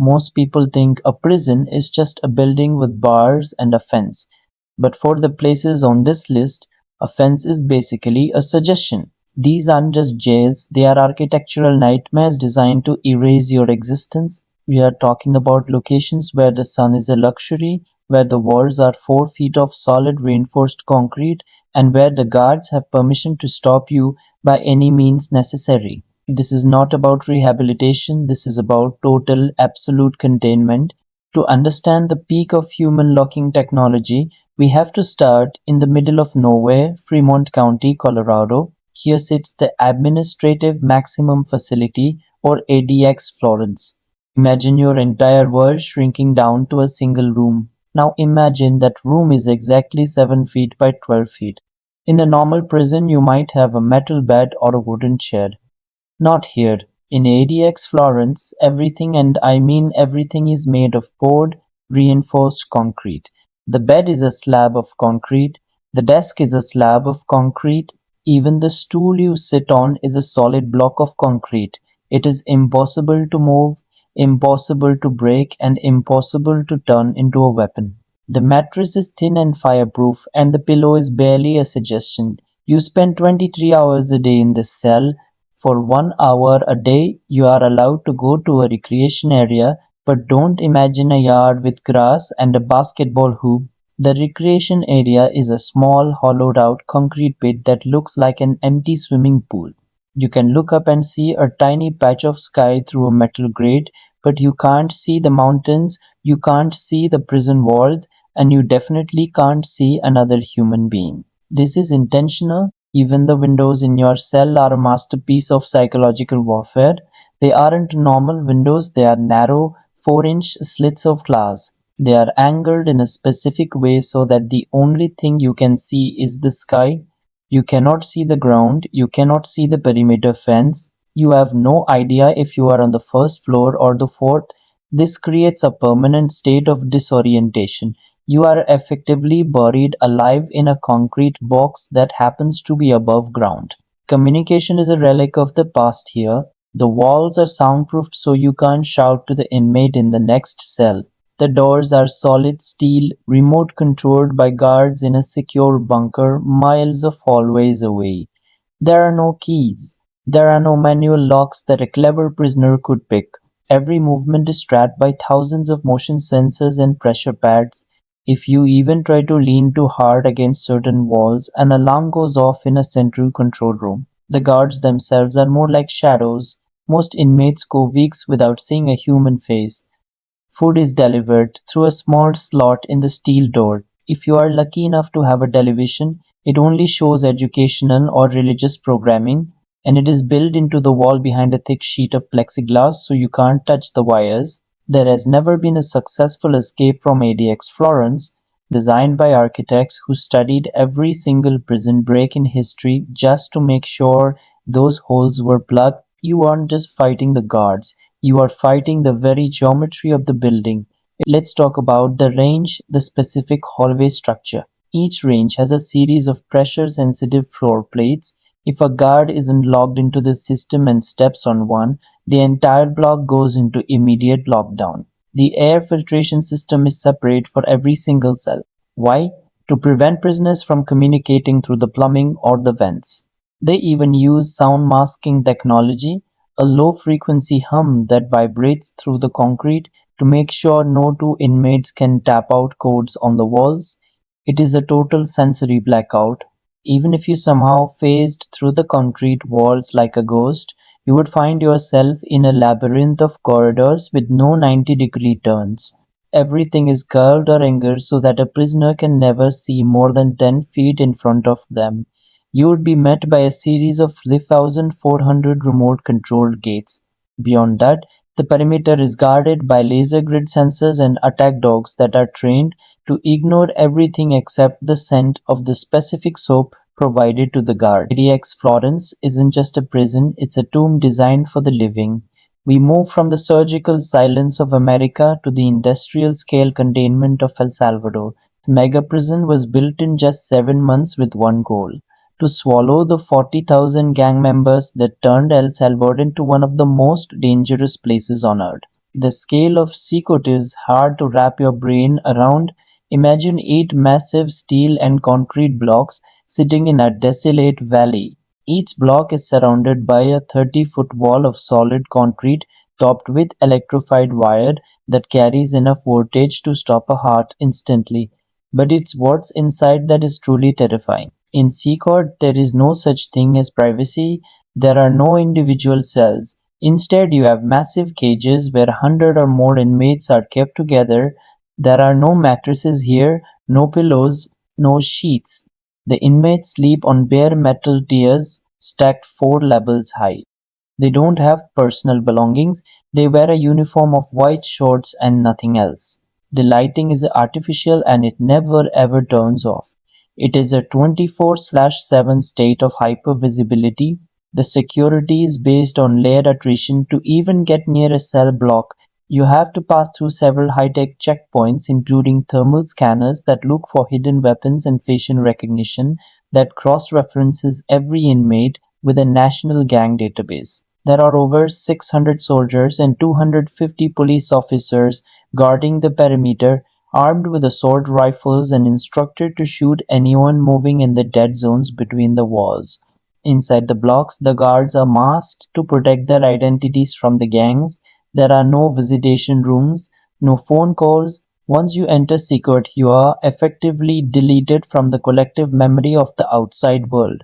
Most people think a prison is just a building with bars and a fence. But for the places on this list, a fence is basically a suggestion. These aren't just jails, they are architectural nightmares designed to erase your existence. We are talking about locations where the sun is a luxury, where the walls are 4 feet of solid reinforced concrete, and where the guards have permission to stop you by any means necessary. This is not about rehabilitation, this is about total, absolute containment. To understand the peak of human locking technology, we have to start in the middle of nowhere, Fremont County, Colorado. Here sits the Administrative Maximum Facility, or ADX Florence. Imagine your entire world shrinking down to a single room. Now imagine that room is exactly 7 feet by 12 feet. In a normal prison, you might have a metal bed or a wooden chair. Not here. In ADX Florence, everything, and I mean everything, is made of poured, reinforced concrete. The bed is a slab of concrete. The desk is a slab of concrete. Even the stool you sit on is a solid block of concrete. It is impossible to move, impossible to break, and impossible to turn into a weapon. The mattress is thin and fireproof, and the pillow is barely a suggestion. You spend 23 hours a day in this cell. For 1 hour a day, you are allowed to go to a recreation area, but don't imagine a yard with grass and a basketball hoop. The recreation area is a small, hollowed out concrete pit that looks like an empty swimming pool. You can look up and see a tiny patch of sky through a metal grate, but you can't see the mountains, you can't see the prison walls, and you definitely can't see another human being. This is intentional. Even the windows in your cell are a masterpiece of psychological warfare. They aren't normal windows, they are narrow, 4-inch slits of glass. They are angled in a specific way so that the only thing you can see is the sky. You cannot see the ground, you cannot see the perimeter fence. You have no idea if you are on the first floor or the fourth. This creates a permanent state of disorientation. You are effectively buried alive in a concrete box that happens to be above ground. Communication is a relic of the past here. The walls are soundproofed so you can't shout to the inmate in the next cell. The doors are solid steel, remote controlled by guards in a secure bunker miles of hallways away. There are no keys. There are no manual locks that a clever prisoner could pick. Every movement is tracked by thousands of motion sensors and pressure pads. If you even try to lean too hard against certain walls, an alarm goes off in a central control room. The guards themselves are more like shadows. Most inmates go weeks without seeing a human face. Food is delivered through a small slot in the steel door. If you are lucky enough to have a television, it only shows educational or religious programming, and it is built into the wall behind a thick sheet of plexiglass so you can't touch the wires. There has never been a successful escape from ADX Florence, designed by architects who studied every single prison break in history just to make sure those holes were plugged. You aren't just fighting the guards, you are fighting the very geometry of the building. Let's talk about the range, the specific hallway structure. Each range has a series of pressure-sensitive floor plates. If a guard isn't logged into the system and steps on one, the entire block goes into immediate lockdown. The air filtration system is separate for every single cell. Why? To prevent prisoners from communicating through the plumbing or the vents. They even use sound masking technology, a low-frequency hum that vibrates through the concrete to make sure no two inmates can tap out codes on the walls. It is a total sensory blackout. Even if you somehow phased through the concrete walls like a ghost, you would find yourself in a labyrinth of corridors with no 90-degree turns. Everything is curved or angled so that a prisoner can never see more than 10 feet in front of them. You would be met by a series of 3,400 remote-controlled gates. Beyond that, the perimeter is guarded by laser grid sensors and attack dogs that are trained to ignore everything except the scent of the specific soap provided to the guard. ADX Florence isn't just a prison, it's a tomb designed for the living. We move from the surgical silence of America to the industrial scale containment of El Salvador. This mega prison was built in just 7 months with one goal: to swallow the 40,000 gang members that turned El Salvador into one of the most dangerous places on earth. The scale of CECOT is hard to wrap your brain around. Imagine 8 massive steel and concrete blocks sitting in a desolate valley. Each block is surrounded by a 30-foot wall of solid concrete topped with electrified wire that carries enough voltage to stop a heart instantly. But it's what's inside that is truly terrifying. In CECOT, there is no such thing as privacy. There are no individual cells. Instead, you have massive cages where 100 or more inmates are kept together. There are no mattresses here, no pillows, no sheets. The inmates sleep on bare metal tiers stacked 4 levels high. They don't have personal belongings, they wear a uniform of white shorts and nothing else. The lighting is artificial and it never ever turns off. It is a 24/7 state of hypervisibility. The security is based on layer attrition. To even get near a cell block, you have to pass through several high-tech checkpoints, including thermal scanners that look for hidden weapons and facial recognition that cross-references every inmate with a national gang database. There are over 600 soldiers and 250 police officers guarding the perimeter, armed with assault rifles and instructed to shoot anyone moving in the dead zones between the walls. Inside the blocks, the guards are masked to protect their identities from the gangs. There are no visitation rooms, no phone calls. Once you enter Secret, you are effectively deleted from the collective memory of the outside world.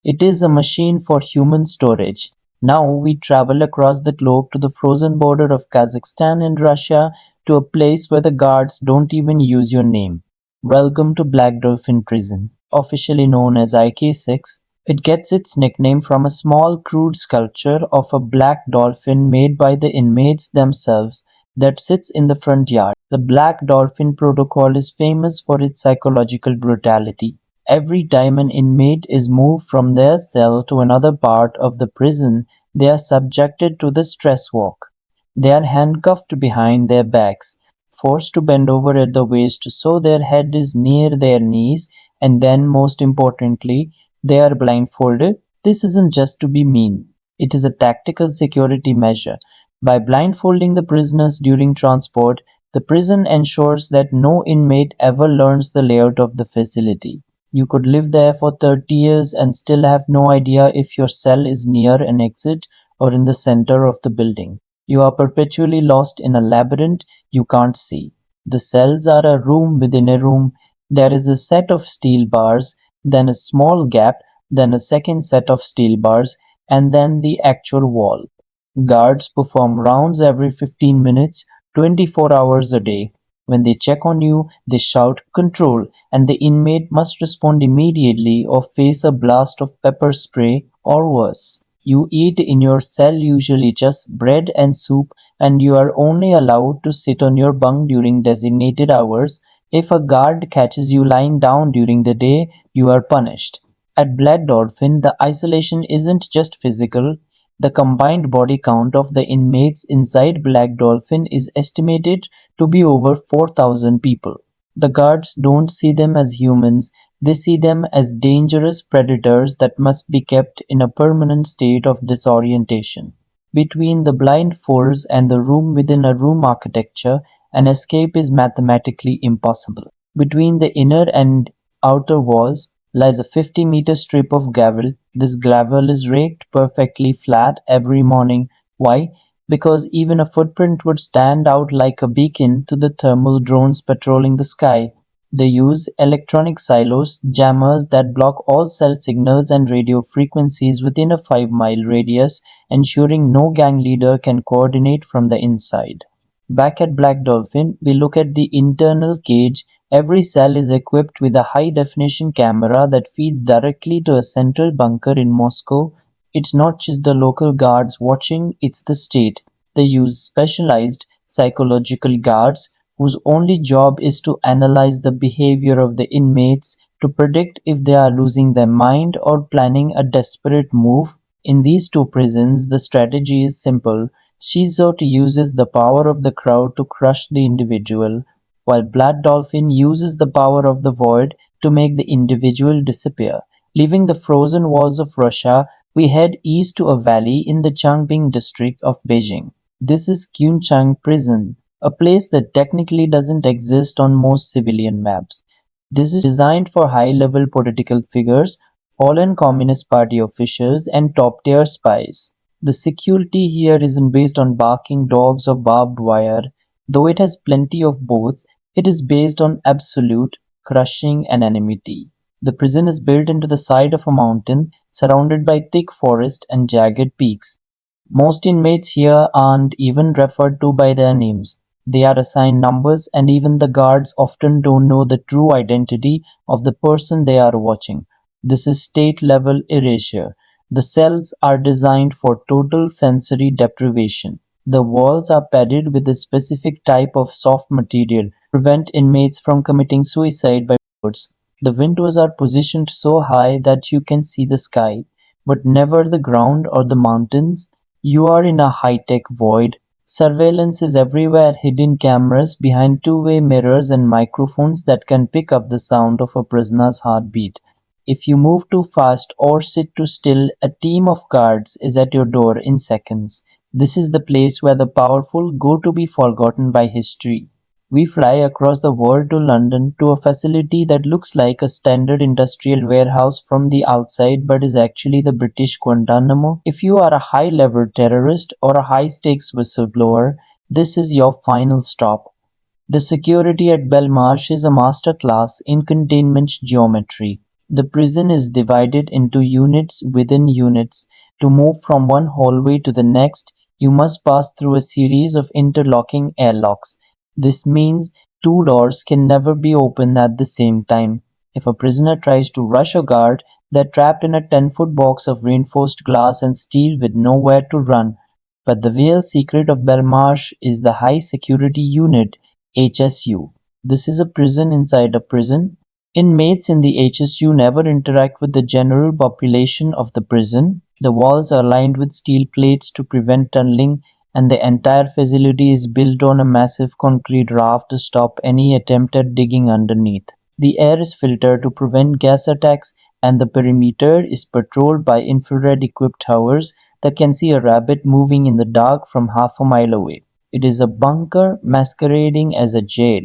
It is a machine for human storage. Now we travel across the globe to the frozen border of Kazakhstan and Russia, to a place where the guards don't even use your name. Welcome to Black Dolphin Prison, officially known as IK6. It gets its nickname from a small crude sculpture of a black dolphin made by the inmates themselves that sits in the front yard. The Black Dolphin protocol is famous for its psychological brutality. Every time an inmate is moved from their cell to another part of the prison, they are subjected to the stress walk. They are handcuffed behind their backs, forced to bend over at the waist so their head is near their knees, and then, most importantly, they are blindfolded. This isn't just to be mean, it is a tactical security measure. By blindfolding the prisoners during transport, the prison ensures that no inmate ever learns the layout of the facility. You could live there for 30 years and still have no idea if your cell is near an exit or in the center of the building. You are perpetually lost in a labyrinth you can't see. The cells are a room within a room. There is a set of steel bars, then a small gap, then a second set of steel bars, and then the actual wall. Guards perform rounds every 15 minutes, 24 hours a day. When they check on you, they shout "Control," and the inmate must respond immediately or face a blast of pepper spray or worse. You eat in your cell usually just bread and soup, and you are only allowed to sit on your bunk during designated hours. If a guard catches you lying down during the day, you are punished. At Black Dolphin, the isolation isn't just physical. The combined body count of the inmates inside Black Dolphin is estimated to be over 4,000 people. The guards don't see them as humans, they see them as dangerous predators that must be kept in a permanent state of disorientation. Between the blindfolds and the room within a room architecture, an escape is mathematically impossible. Between the inner and outer walls lies a 50-meter strip of gravel. This gravel is raked perfectly flat every morning. Why? Because even a footprint would stand out like a beacon to the thermal drones patrolling the sky. They use electronic silos, jammers that block all cell signals and radio frequencies within a 5-mile radius, ensuring no gang leader can coordinate from the inside. Back at Black Dolphin, we look at the internal cage. Every cell is equipped with a high-definition camera that feeds directly to a central bunker in Moscow. It's not just the local guards watching, it's the state. They use specialized psychological guards whose only job is to analyze the behavior of the inmates to predict if they are losing their mind or planning a desperate move. In these two prisons, the strategy is simple. CECOT uses the power of the crowd to crush the individual, while Black Dolphin uses the power of the void to make the individual disappear. Leaving the frozen walls of Russia, we head east to a valley in the Changbing district of Beijing. This is Kyunchang Prison, a place that technically doesn't exist on most civilian maps. This is designed for high-level political figures, fallen Communist Party officials, and top-tier spies. The security here isn't based on barking dogs or barbed wire, though it has plenty of both. It is based on absolute, crushing anonymity. The prison is built into the side of a mountain, surrounded by thick forest and jagged peaks. Most inmates here aren't even referred to by their names. They are assigned numbers, and even the guards often don't know the true identity of the person they are watching. This is state level erasure. The cells are designed for total sensory deprivation. The walls are padded with a specific type of soft material to prevent inmates from committing suicide by bullets. The windows are positioned so high that you can see the sky, but never the ground or the mountains. You are in a high-tech void. Surveillance is everywhere, hidden cameras behind two-way mirrors and microphones that can pick up the sound of a prisoner's heartbeat. If you move too fast or sit too still, a team of guards is at your door in seconds. This is the place where the powerful go to be forgotten by history. We fly across the world to London, to a facility that looks like a standard industrial warehouse from the outside but is actually the British Guantanamo. If you are a high level terrorist or a high stakes whistleblower, this is your final stop. The security at Belmarsh is a master class in containment geometry. The prison is divided into units within units. To move from one hallway to the next, you must pass through a series of interlocking airlocks. This means two doors can never be opened at the same time. If a prisoner tries to rush a guard, they're trapped in a 10-foot box of reinforced glass and steel with nowhere to run. But the real secret of Belmarsh is the High Security Unit, HSU. This is a prison inside a prison. Inmates in the HSU never interact with the general population of the prison. The walls are lined with steel plates to prevent tunneling, and the entire facility is built on a massive concrete raft to stop any attempt at digging underneath. The air is filtered to prevent gas attacks, and the perimeter is patrolled by infrared equipped towers that can see a rabbit moving in the dark from half a mile away. It is a bunker masquerading as a jail.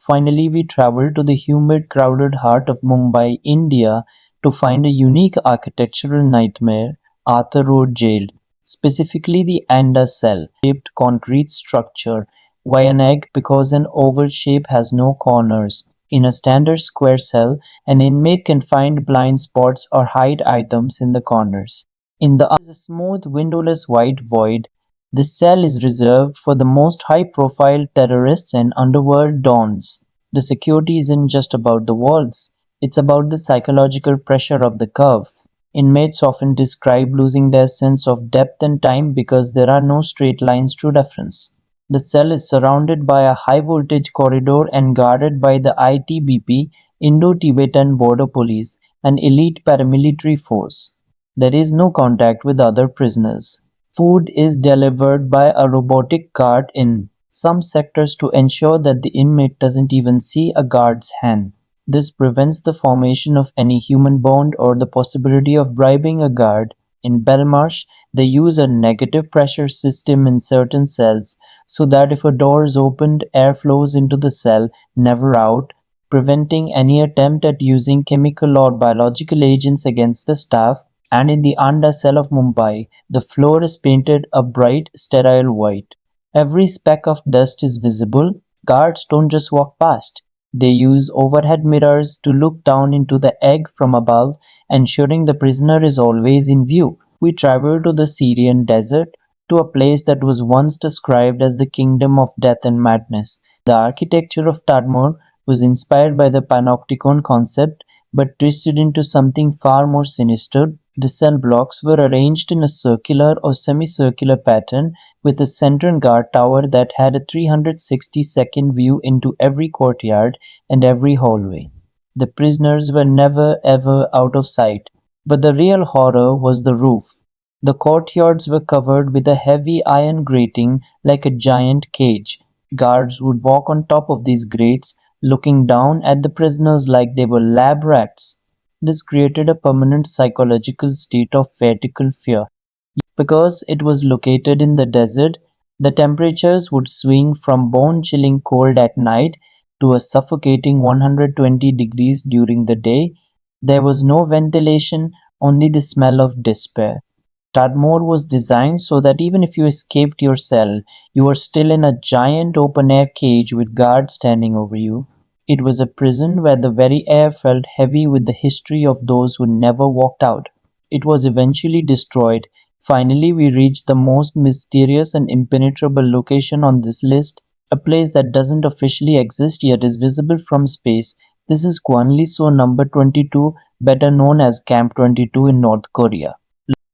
Finally, we travel to the humid, crowded heart of Mumbai, India, to find a unique architectural nightmare, Arthur Road Jail, specifically the Anda cell, shaped concrete structure. Why an egg? Because an oval shape has no corners. In a standard square cell, an inmate can find blind spots or hide items in the corners. In the other is a smooth, windowless white void. This cell is reserved for the most high-profile terrorists and underworld dons. The security isn't just about the walls, it's about the psychological pressure of the curve. Inmates often describe losing their sense of depth and time because there are no straight lines to reference. The cell is surrounded by a high-voltage corridor and guarded by the ITBP, Indo-Tibetan Border Police, an elite paramilitary force. There is no contact with other prisoners. Food is delivered by a robotic cart in some sectors to ensure that the inmate doesn't even see a guard's hand. This prevents the formation of any human bond or the possibility of bribing a guard. In Belmarsh, they use a negative pressure system in certain cells so that if a door is opened, air flows into the cell, never out, preventing any attempt at using chemical or biological agents against the staff. And in the Anda cell of Mumbai, the floor is painted a bright, sterile white. Every speck of dust is visible. Guards don't just walk past. They use overhead mirrors to look down into the egg from above, ensuring the prisoner is always in view. We travel to the Syrian desert, to a place that was once described as the kingdom of death and madness. The architecture of Tadmor was inspired by the panopticon concept, but twisted into something far more sinister. The cell blocks were arranged in a circular or semicircular pattern with a central guard tower that had a 360-second view into every courtyard and every hallway. The prisoners were never ever out of sight, but the real horror was the roof. The courtyards were covered with a heavy iron grating like a giant cage. Guards would walk on top of these grates, looking down at the prisoners like they were lab rats. This created a permanent psychological state of vertical fear. Because it was located in the desert, The temperatures would swing from bone-chilling cold at night to a suffocating 120 degrees during the day. There was no ventilation, only the smell of despair. Tadmor was designed so that even if you escaped your cell, you were still in a giant open-air cage with guards standing over you. It was a prison where the very air felt heavy with the history of those who never walked out. It was eventually destroyed. Finally, we reached the most mysterious and impenetrable location on this list, a place that doesn't officially exist yet is visible from space. This is Kwanliso number 22, better known as Camp 22 in North Korea.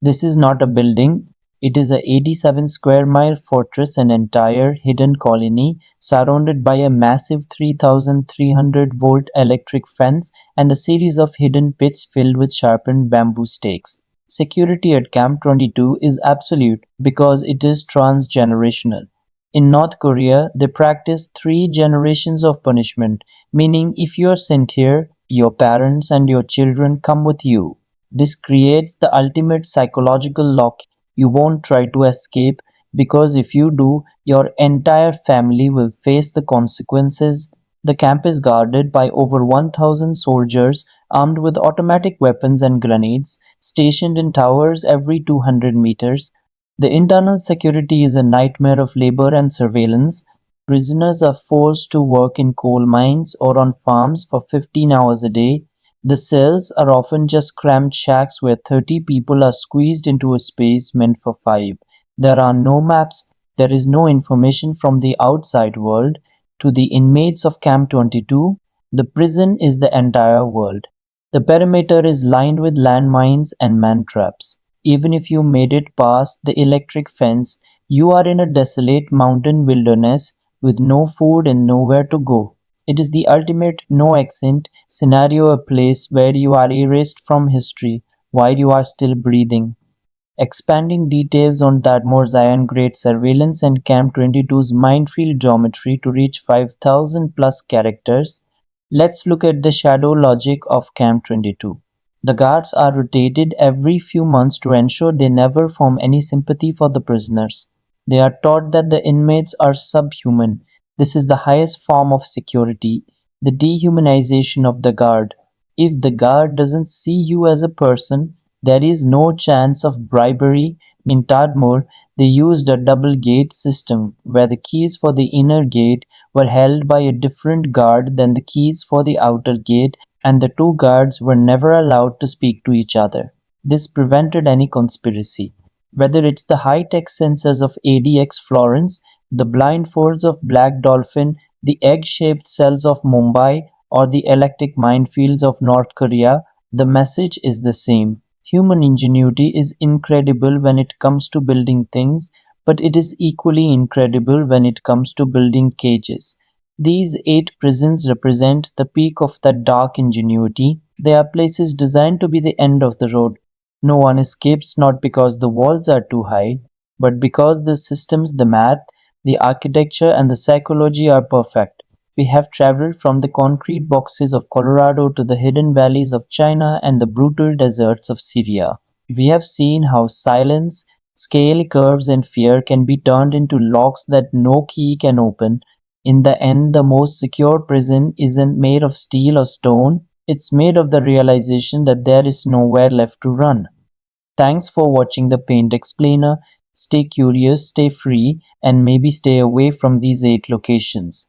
This is not a building, it is a 87 square mile fortress, an entire hidden colony surrounded by a massive 3,300-volt electric fence and a series of hidden pits filled with sharpened bamboo stakes. Security at Camp 22 is absolute because it is transgenerational. In North Korea, they practice 3 generations of punishment, meaning if you are sent here, your parents and your children come with you. This creates the ultimate psychological lock. You won't try to escape because if you do, your entire family will face the consequences. The camp is guarded by over 1,000 soldiers armed with automatic weapons and grenades, stationed in towers every 200 meters. The internal security is a nightmare of labor and surveillance. Prisoners are forced to work in coal mines or on farms for 15 hours a day. The cells are often just cramped shacks where 30 people are squeezed into a space meant for 5. There are no maps, there is no information from the outside world. To the inmates of Camp 22, the prison is the entire world. The perimeter is lined with landmines and man traps. Even if you made it past the electric fence, you are in a desolate mountain wilderness with no food and nowhere to go. It is the ultimate no accent scenario, a place where you are erased from history while you are still breathing. Expanding details on Tadmor's iron grade surveillance and Camp 22's minefield geometry to reach 5,000 plus characters, let's look at the shadow logic of Camp 22. The guards are rotated every few months to ensure they never form any sympathy for the prisoners. They are taught that the inmates are subhuman. This is the highest form of security, the dehumanization of the guard. If the guard doesn't see you as a person, there is no chance of bribery. In Tadmor, they used a double gate system where the keys for the inner gate were held by a different guard than the keys for the outer gate, and the two guards were never allowed to speak to each other. This prevented any conspiracy. Whether it's the high-tech sensors of ADX Florence, the blindfolds of Black Dolphin, the egg-shaped cells of Mumbai, or the electric minefields of North Korea, the message is the same. Human ingenuity is incredible when it comes to building things, but it is equally incredible when it comes to building cages. These 8 prisons represent the peak of that dark ingenuity. They are places designed to be the end of the road. No one escapes not because the walls are too high, but because the systems, the math, the architecture, and the psychology are perfect. We have traveled from the concrete boxes of Colorado to the hidden valleys of China and the brutal deserts of Syria. We have seen how silence, scale curves, and fear can be turned into locks that no key can open. In the end, the most secure prison isn't made of steel or stone, it's made of the realization that there is nowhere left to run. Thanks for watching the Paint Explainer. Stay curious, stay free, and maybe stay away from these 8 locations.